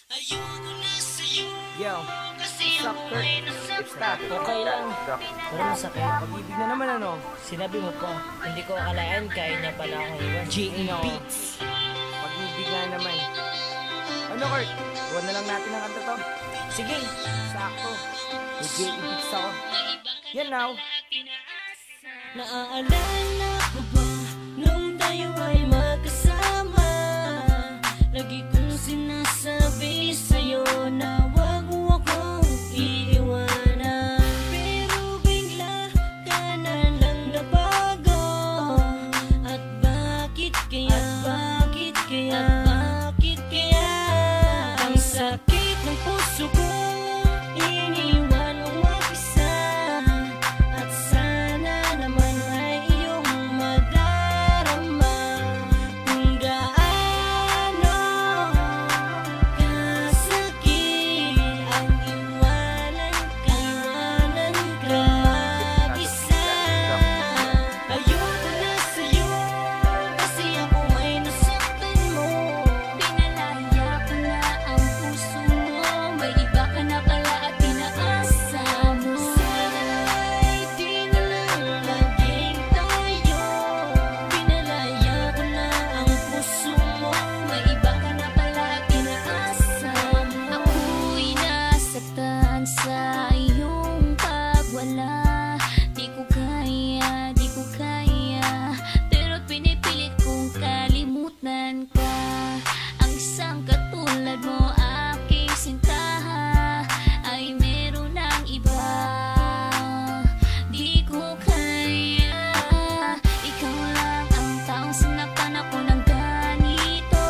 Yo, sucker, it's that. Okay lang, pero masakit. Pag-ibig na naman ano? Sinabi mo pa, hindi ko akalain kaya niya pala akong iwan. G.A. Beats. Pag-ibig nga naman. Ano Kurt? Buwan na lang natin ang kanta to. Sige, Sakto. May J.A. Beats ako. Yan now. Naaalala ko ba nung tayo ay magkasama? Lagi kong sinasabi sa'yo na wag mo akong iiwanan. Pero bigla ka na lang nabago. At bakit kaya? Bakit kaya? Bakit kaya? Ang sakit ng puso ko, iniwan mo mag-isa. At sana naman ay iyong madarama kung gaano kasakit ang iwanan ka mag-isa. Ayoko na sa'yo kasi ako may nasaktan mo. Pinalaya ko na ang puso mo, may iba ka na pala at pinaasa mo. Sana'y di na lang laging tayo. Pinalaya ko na ang puso mo, may iba ka na pala at pinaasa mo. Ako'y nasaktan sa iyong pagwala. Di ko kaya, di ko kaya, pero pinipilit kong kalimutan ka. Ang isang katulad mo, aking sinta, ay meron ng iba. Di ko kaya, ikaw lang ang taong sinaktan ako ng ganito.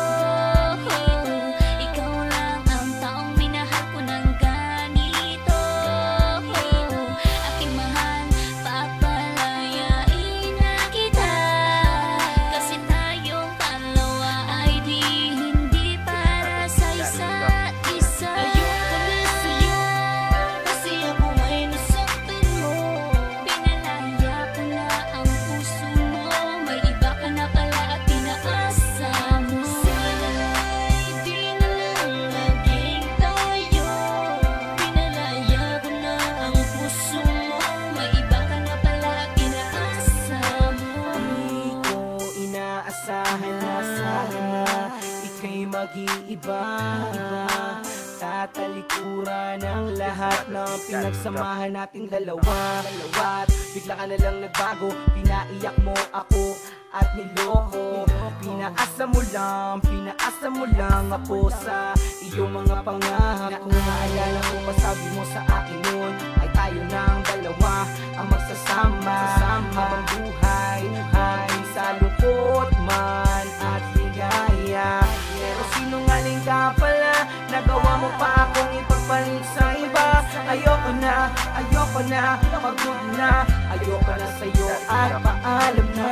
Ikaw lang ang taong minahal ko ng ganito. Aking mahal, papalayain na kita, kasi tayong dalawa ay hindi para sa isa't isa. Ayoko na sa'yo kasi ako ay nasaktan mo. Pinalaya ko na ang puso mo, may iba ka na pala at pinaasa mo. Sana'y di na lang laging tayo. Pinalaya ko na ang puso mo, may iba ka na pala at pinaasa mo. Di ko inaasahan na ika'y mag-iiba. Tatalikuran ang lahat ng pinagsamahan nating dalawa. At bigla ka na lang nagbago, pinaiyak mo ako at niloko. Pinaasa mo lang ako sa iyong mga pangako. Naalala ko pa sabi mo sa akin noon ay tayo ng dalawa ang magsasama habang buhay ay sa lungkot man at ligaya. Pero sinungaling ka pala, nagawa mo pa akong ipagpalit sa iba. Ayoko na, pagod na, ayoko na sa'yo at paalam na.